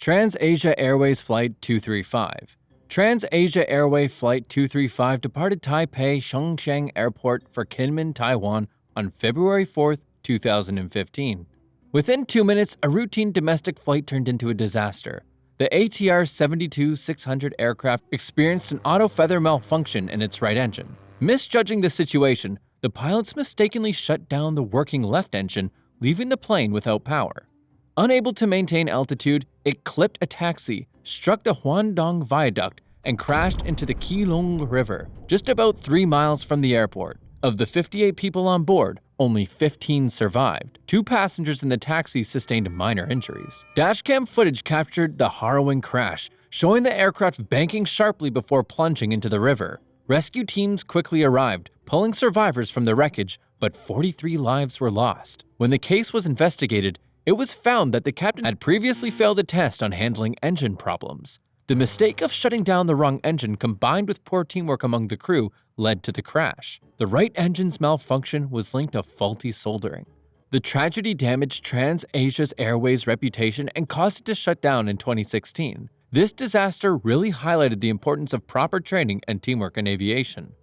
TransAsia Airways Flight 235. TransAsia Airways Flight 235 departed Taipei Zhongshan Airport for Kinmen, Taiwan on February 4, 2015. Within 2 minutes, a routine domestic flight turned into a disaster. The ATR 72-600 aircraft experienced an auto-feather malfunction in its right engine. Misjudging the situation, the pilots mistakenly shut down the working left engine, leaving the plane without power. Unable to maintain altitude, it clipped a taxi, struck the Huandong Viaduct, and crashed into the Keelung River, just about 3 miles from the airport. Of the 58 people on board, only 15 survived. 2 passengers in the taxi sustained minor injuries. Dashcam footage captured the harrowing crash, showing the aircraft banking sharply before plunging into the river. Rescue teams quickly arrived, pulling survivors from the wreckage, but 43 lives were lost. When the case was investigated, it was found that the captain had previously failed a test on handling engine problems. The mistake of shutting down the wrong engine combined with poor teamwork among the crew led to the crash. The right engine's malfunction was linked to faulty soldering. The tragedy damaged TransAsia Airways' reputation and caused it to shut down in 2016. This disaster really highlighted the importance of proper training and teamwork in aviation.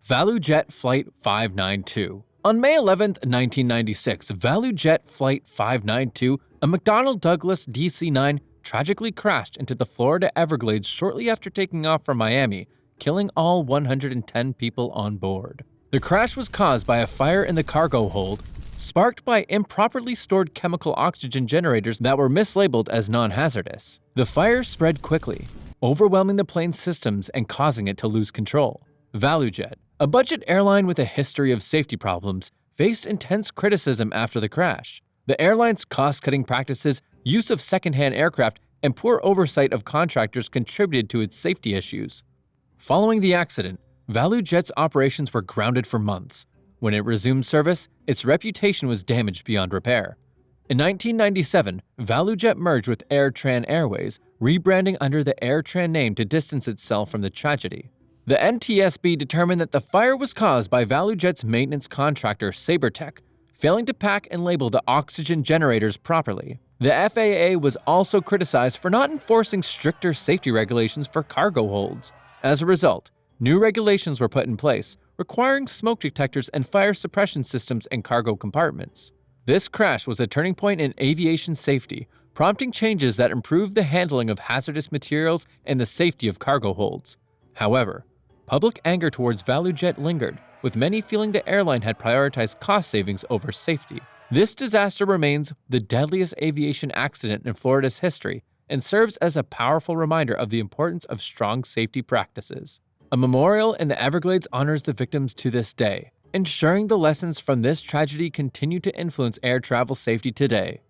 ValuJet Flight 592. On May 11, 1996, ValuJet Flight 592, a McDonnell Douglas DC-9, tragically crashed into the Florida Everglades shortly after taking off from Miami, killing all 110 people on board. The crash was caused by a fire in the cargo hold, sparked by improperly stored chemical oxygen generators that were mislabeled as non-hazardous. The fire spread quickly, overwhelming the plane's systems and causing it to lose control. ValuJet, a budget airline with a history of safety problems, faced intense criticism after the crash. The airline's cost-cutting practices, use of second-hand aircraft, and poor oversight of contractors contributed to its safety issues. Following the accident, ValuJet's operations were grounded for months. When it resumed service, its reputation was damaged beyond repair. In 1997, ValuJet merged with AirTran Airways, rebranding under the AirTran name to distance itself from the tragedy. The NTSB determined that the fire was caused by ValuJet's maintenance contractor SaberTech, failing to pack and label the oxygen generators properly. The FAA was also criticized for not enforcing stricter safety regulations for cargo holds. As a result, new regulations were put in place, requiring smoke detectors and fire suppression systems in cargo compartments. This crash was a turning point in aviation safety, prompting changes that improved the handling of hazardous materials and the safety of cargo holds. However, public anger towards ValuJet lingered, with many feeling the airline had prioritized cost savings over safety. This disaster remains the deadliest aviation accident in Florida's history and serves as a powerful reminder of the importance of strong safety practices. A memorial in the Everglades honors the victims to this day, ensuring the lessons from this tragedy continue to influence air travel safety today.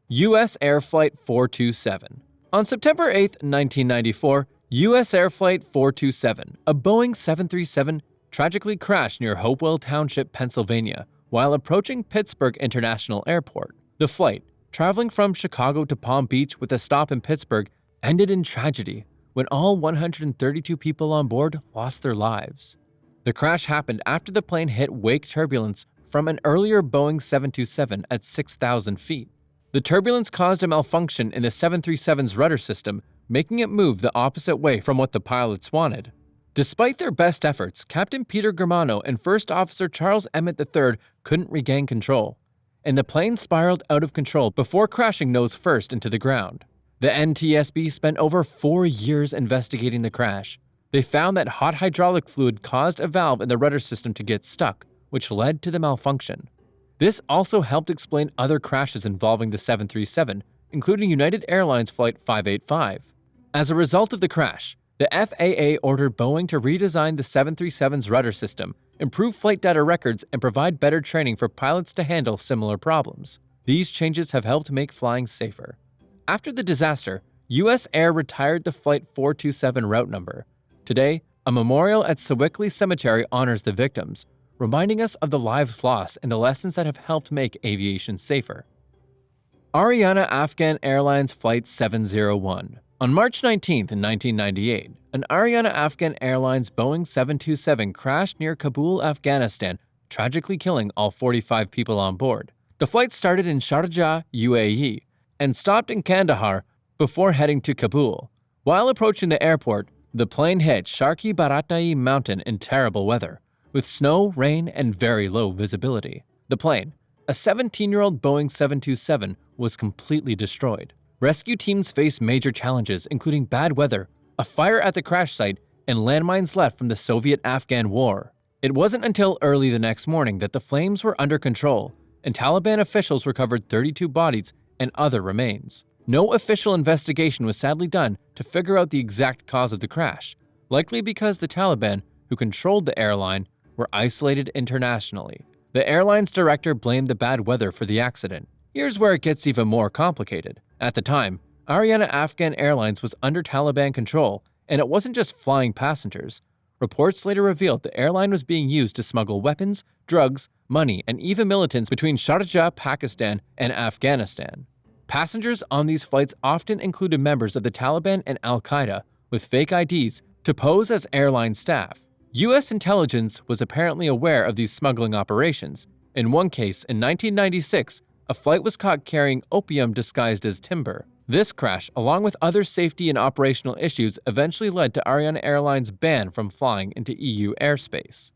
U.S. Air Flight 427. On September 8, 1994, U.S. Air Flight 427, a Boeing 737, tragically crashed near Hopewell Township, Pennsylvania, while approaching Pittsburgh International Airport. The flight, traveling from Chicago to Palm Beach with a stop in Pittsburgh, ended in tragedy when all 132 people on board lost their lives. The crash happened after the plane hit wake turbulence from an earlier Boeing 727 at 6,000 feet. The turbulence caused a malfunction in the 737's rudder system, making it move the opposite way from what the pilots wanted. Despite their best efforts, Captain Peter Germano and First Officer Charles Emmett III couldn't regain control, and the plane spiraled out of control before crashing nose first into the ground. The NTSB spent over 4 years investigating the crash. They found that hot hydraulic fluid caused a valve in the rudder system to get stuck, which led to the malfunction. This also helped explain other crashes involving the 737, including United Airlines Flight 585. As a result of the crash, the FAA ordered Boeing to redesign the 737's rudder system, improve flight data records, and provide better training for pilots to handle similar problems. These changes have helped make flying safer. After the disaster, U.S. Air retired the Flight 427 route number. Today, a memorial at Sewickley Cemetery honors the victims, reminding us of the lives lost and the lessons that have helped make aviation safer. Ariana Afghan Airlines Flight 701. On March 19, 1998, an Ariana Afghan Airlines Boeing 727 crashed near Kabul, Afghanistan, tragically killing all 45 people on board. The flight started in Sharjah, UAE, and stopped in Kandahar before heading to Kabul. While approaching the airport, the plane hit Sharki Baratai Mountain in terrible weather, with snow, rain, and very low visibility. The plane, a 17-year-old Boeing 727, was completely destroyed. Rescue teams faced major challenges, including bad weather, a fire at the crash site, and landmines left from the Soviet-Afghan War. It wasn't until early the next morning that the flames were under control, and Taliban officials recovered 32 bodies and other remains. No official investigation was sadly done to figure out the exact cause of the crash, likely because the Taliban, who controlled the airline, were isolated internationally. The airline's director blamed the bad weather for the accident. Here's where it gets even more complicated. At the time, Ariana Afghan Airlines was under Taliban control, and it wasn't just flying passengers. Reports later revealed the airline was being used to smuggle weapons, drugs, money, and even militants between Sharjah, Pakistan, and Afghanistan. Passengers on these flights often included members of the Taliban and Al-Qaeda with fake IDs to pose as airline staff. U.S. intelligence was apparently aware of these smuggling operations. In one case, in 1996, a flight was caught carrying opium disguised as timber. This crash, along with other safety and operational issues, eventually led to Ariana Airlines' ban from flying into EU airspace.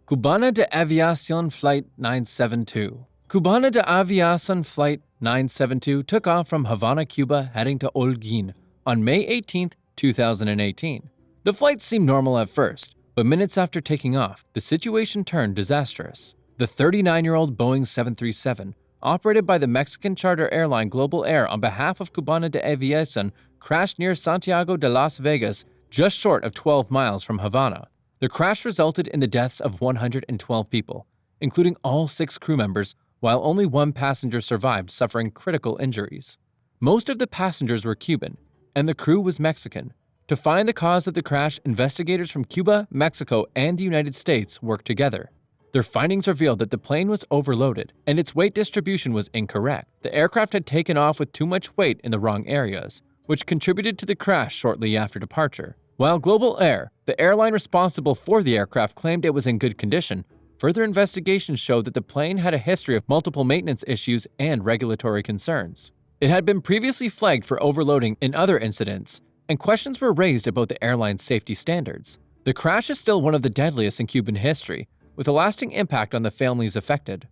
Cubana de Aviation Flight 972. Cubana de Aviation Flight 972 took off from Havana, Cuba, heading to Holguín on May 18, 2018. The flight seemed normal at first, but minutes after taking off, the situation turned disastrous. The 39-year-old Boeing 737, operated by the Mexican charter airline Global Air on behalf of Cubana de Aviación, crashed near Santiago de Las Vegas, just short of 12 miles from Havana. The crash resulted in the deaths of 112 people, including all 6 crew members, while only 1 passenger survived, suffering critical injuries. Most of the passengers were Cuban, and the crew was Mexican. To find the cause of the crash, investigators from Cuba, Mexico, and the United States worked together. Their findings revealed that the plane was overloaded, and its weight distribution was incorrect. The aircraft had taken off with too much weight in the wrong areas, which contributed to the crash shortly after departure. While Global Air, the airline responsible for the aircraft, claimed it was in good condition, further investigations showed that the plane had a history of multiple maintenance issues and regulatory concerns. It had been previously flagged for overloading in other incidents, and questions were raised about the airline's safety standards. The crash is still one of the deadliest in Cuban history, with a lasting impact on the families affected.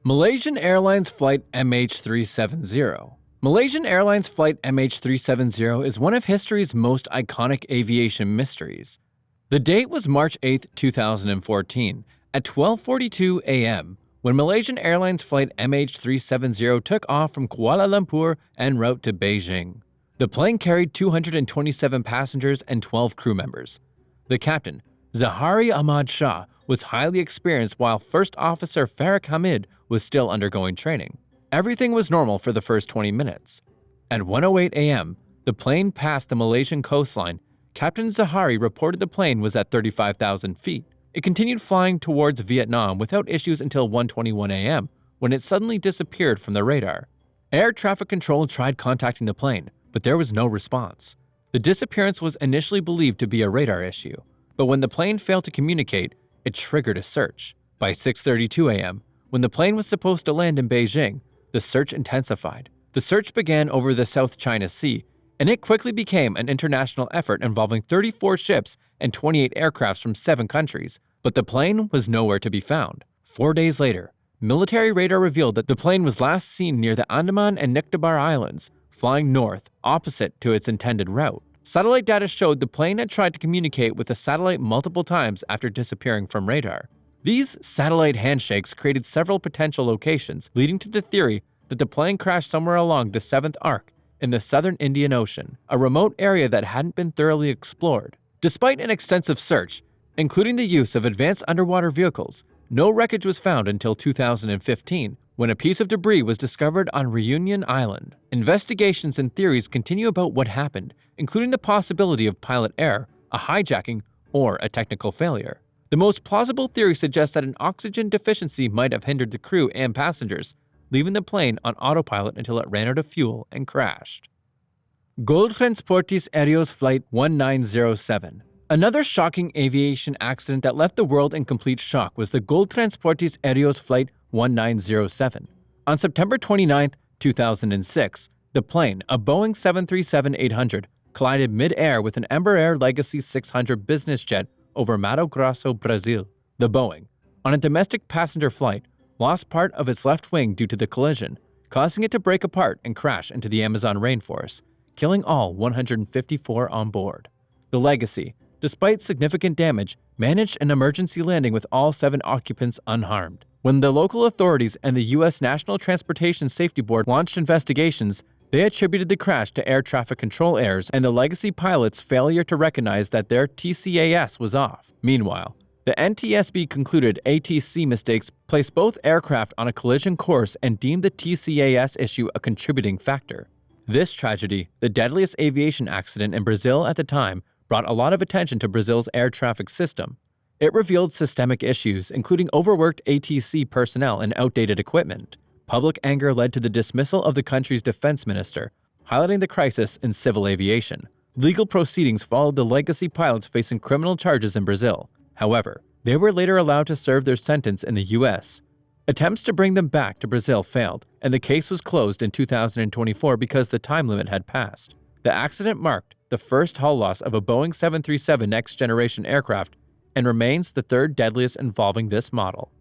Malaysian Airlines Flight MH370. Malaysian Airlines Flight MH370 is one of history's most iconic aviation mysteries. The date was March 8, 2014, at 12:42 a.m., when Malaysian Airlines Flight MH370 took off from Kuala Lumpur en route to Beijing. The plane carried 227 passengers and 12 crew members. The captain, Zahari Ahmad Shah, was highly experienced, while First Officer Farik Hamid was still undergoing training. Everything was normal for the first 20 minutes. At 1:08 a.m., the plane passed the Malaysian coastline. Captain Zahari reported the plane was at 35,000 feet. It continued flying towards Vietnam without issues until 1:21 a.m., when it suddenly disappeared from the radar. Air traffic control tried contacting the plane, but there was no response. The disappearance was initially believed to be a radar issue, but when the plane failed to communicate, it triggered a search. By 6:32 a.m., when the plane was supposed to land in Beijing, the search intensified. The search began over the South China Sea, and it quickly became an international effort involving 34 ships and 28 aircrafts from 7 countries, but the plane was nowhere to be found. 4 days later, military radar revealed that the plane was last seen near the Andaman and Nicobar Islands, flying north, opposite to its intended route. Satellite data showed the plane had tried to communicate with the satellite multiple times after disappearing from radar. These satellite handshakes created several potential locations, leading to the theory that the plane crashed somewhere along the 7th Arc in the southern Indian Ocean, a remote area that hadn't been thoroughly explored. Despite an extensive search, including the use of advanced underwater vehicles, no wreckage was found until 2015, when a piece of debris was discovered on Reunion Island. Investigations and theories continue about what happened, including the possibility of pilot error, a hijacking, or a technical failure. The most plausible theory suggests that an oxygen deficiency might have hindered the crew and passengers, leaving the plane on autopilot until it ran out of fuel and crashed. Gold Transportis Airways Flight 1907. Another shocking aviation accident that left the world in complete shock was the Gold Transportis Airways Flight 1907. On September 29, 2006, the plane, a Boeing 737-800, collided mid-air with an Embraer Legacy 600 business jet over Mato Grosso, Brazil. The Boeing, on a domestic passenger flight, lost part of its left wing due to the collision, causing it to break apart and crash into the Amazon rainforest, killing all 154 on board. The Legacy, despite significant damage, managed an emergency landing with all 7 occupants unharmed. When the local authorities and the U.S. National Transportation Safety Board launched investigations, they attributed the crash to air traffic control errors and the Legacy pilot's failure to recognize that their TCAS was off. Meanwhile, the NTSB concluded ATC mistakes placed both aircraft on a collision course and deemed the TCAS issue a contributing factor. This tragedy, the deadliest aviation accident in Brazil at the time, brought a lot of attention to Brazil's air traffic system. It revealed systemic issues, including overworked ATC personnel and outdated equipment. Public anger led to the dismissal of the country's defense minister, highlighting the crisis in civil aviation. Legal proceedings followed the Legacy pilots facing criminal charges in Brazil. However, they were later allowed to serve their sentence in the U.S. Attempts to bring them back to Brazil failed, and the case was closed in 2024 because the time limit had passed. The accident marked the first hull loss of a Boeing 737 next-generation aircraft and remains the third deadliest involving this model.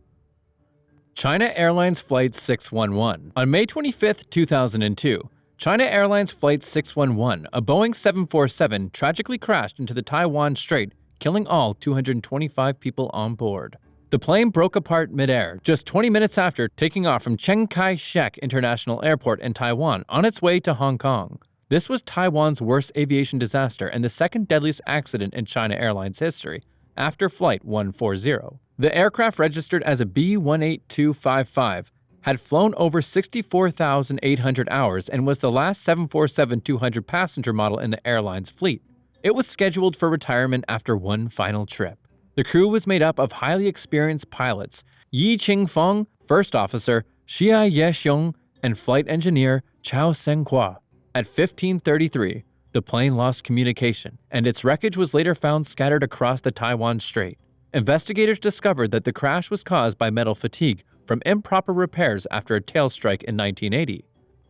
China Airlines Flight 611. On May 25, 2002, China Airlines Flight 611, a Boeing 747, tragically crashed into the Taiwan Strait, killing all 225 people on board. The plane broke apart mid-air just 20 minutes after taking off from Chiang Kai-shek International Airport in Taiwan on its way to Hong Kong. This was Taiwan's worst aviation disaster and the second deadliest accident in China Airlines history, after Flight 140. The aircraft, registered as a B18255, had flown over 64,800 hours and was the last 747-200 passenger model in the airline's fleet. It was scheduled for retirement after one final trip. The crew was made up of highly experienced pilots, Yi Qingfeng, first officer, Xia Yexiong, and flight engineer Chao Senghua. At 15:33, the plane lost communication, and its wreckage was later found scattered across the Taiwan Strait. Investigators discovered that the crash was caused by metal fatigue from improper repairs after a tail strike in 1980.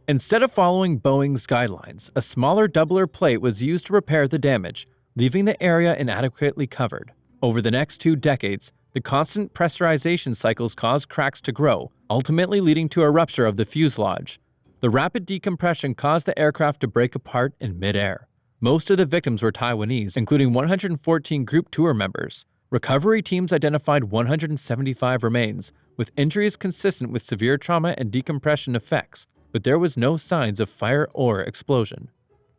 Instead of following Boeing's guidelines, a smaller doubler plate was used to repair the damage, leaving the area inadequately covered. Over the next 2 decades, the constant pressurization cycles caused cracks to grow, ultimately leading to a rupture of the fuselage. The rapid decompression caused the aircraft to break apart in mid-air. Most of the victims were Taiwanese, including 114 group tour members. Recovery teams identified 175 remains, with injuries consistent with severe trauma and decompression effects, but there was no signs of fire or explosion.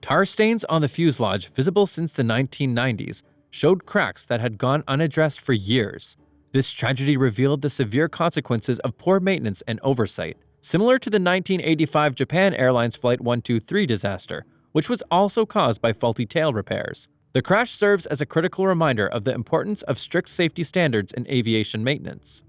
Tar stains on the fuselage, visible since the 1990s, showed cracks that had gone unaddressed for years. This tragedy revealed the severe consequences of poor maintenance and oversight, similar to the 1985 Japan Airlines Flight 123 disaster, which was also caused by faulty tail repairs. The crash serves as a critical reminder of the importance of strict safety standards in aviation maintenance.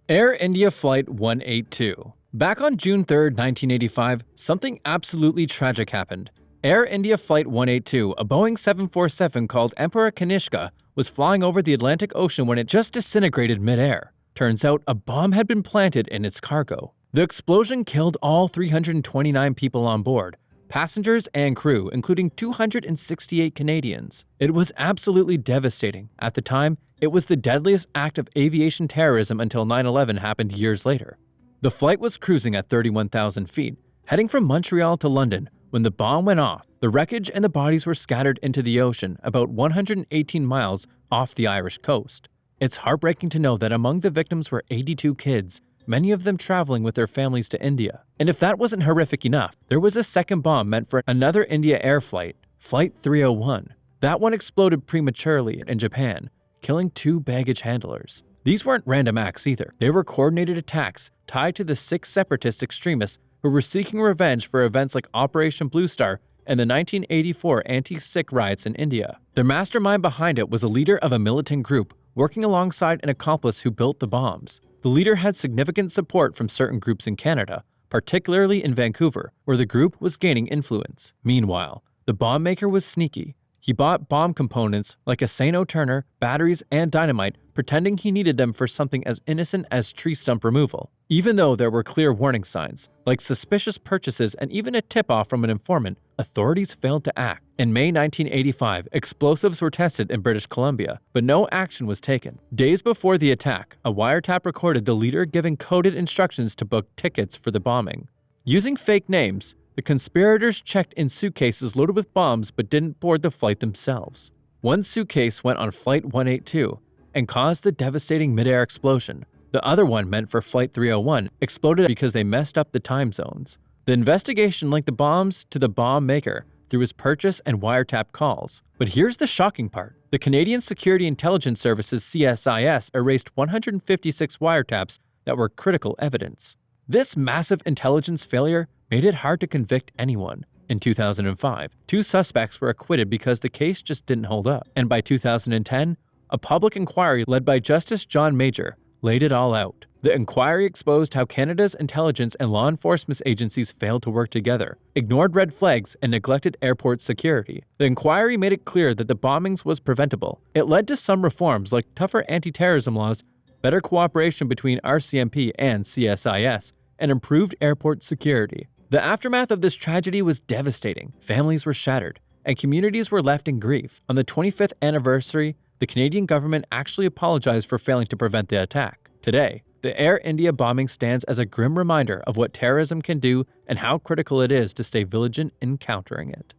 Air India Flight 182. Back on June 3, 1985, something absolutely tragic happened. Air India Flight 182, a Boeing 747 called Emperor Kanishka, was flying over the Atlantic Ocean when it just disintegrated mid-air. Turns out a bomb had been planted in its cargo. The explosion killed all 329 people on board, passengers and crew, including 268 Canadians. It was absolutely devastating. At the time, it was the deadliest act of aviation terrorism until 9/11 happened years later. The flight was cruising at 31,000 feet, heading from Montreal to London, when the bomb went off. The wreckage and the bodies were scattered into the ocean about 118 miles off the Irish coast. It's heartbreaking to know that among the victims were 82 kids, many of them traveling with their families to India. And if that wasn't horrific enough, there was a second bomb meant for another India Air flight, Flight 301. That one exploded prematurely in Japan, killing 2 baggage handlers. These weren't random acts either. They were coordinated attacks tied to the 6 separatist extremists who were seeking revenge for events like Operation Blue Star and the 1984 anti-Sikh riots in India. The mastermind behind it was a leader of a militant group working alongside an accomplice who built the bombs. The leader had significant support from certain groups in Canada, particularly in Vancouver, where the group was gaining influence. Meanwhile, the bomb maker was sneaky. He bought bomb components like a Sano Turner, batteries, and dynamite pretending he needed them for something as innocent as tree stump removal, even though there were clear warning signs, like suspicious purchases and even a tip-off from an informant. Authorities failed to act. In May 1985, explosives were tested in British Columbia, but no action was taken. Days before the attack, a wiretap recorded the leader giving coded instructions to book tickets for the bombing. Using fake names, the conspirators checked in suitcases loaded with bombs but didn't board the flight themselves. One suitcase went on Flight 182 and caused the devastating mid-air explosion. The other one, meant for Flight 301, exploded because they messed up the time zones. The investigation linked the bombs to the bomb maker through his purchase and wiretap calls. But here's the shocking part. The Canadian Security Intelligence Services CSIS erased 156 wiretaps that were critical evidence. This massive intelligence failure made it hard to convict anyone. In 2005, 2 suspects were acquitted because the case just didn't hold up. And by 2010, a public inquiry led by Justice John Major laid it all out. The inquiry exposed how Canada's intelligence and law enforcement agencies failed to work together, ignored red flags, and neglected airport security. The inquiry made it clear that the bombings was preventable. It led to some reforms like tougher anti-terrorism laws, better cooperation between RCMP and CSIS, and improved airport security. The aftermath of this tragedy was devastating. Families were shattered, and communities were left in grief. On the 25th anniversary, the Canadian government actually apologized for failing to prevent the attack. Today, the Air India bombing stands as a grim reminder of what terrorism can do and how critical it is to stay vigilant in countering it.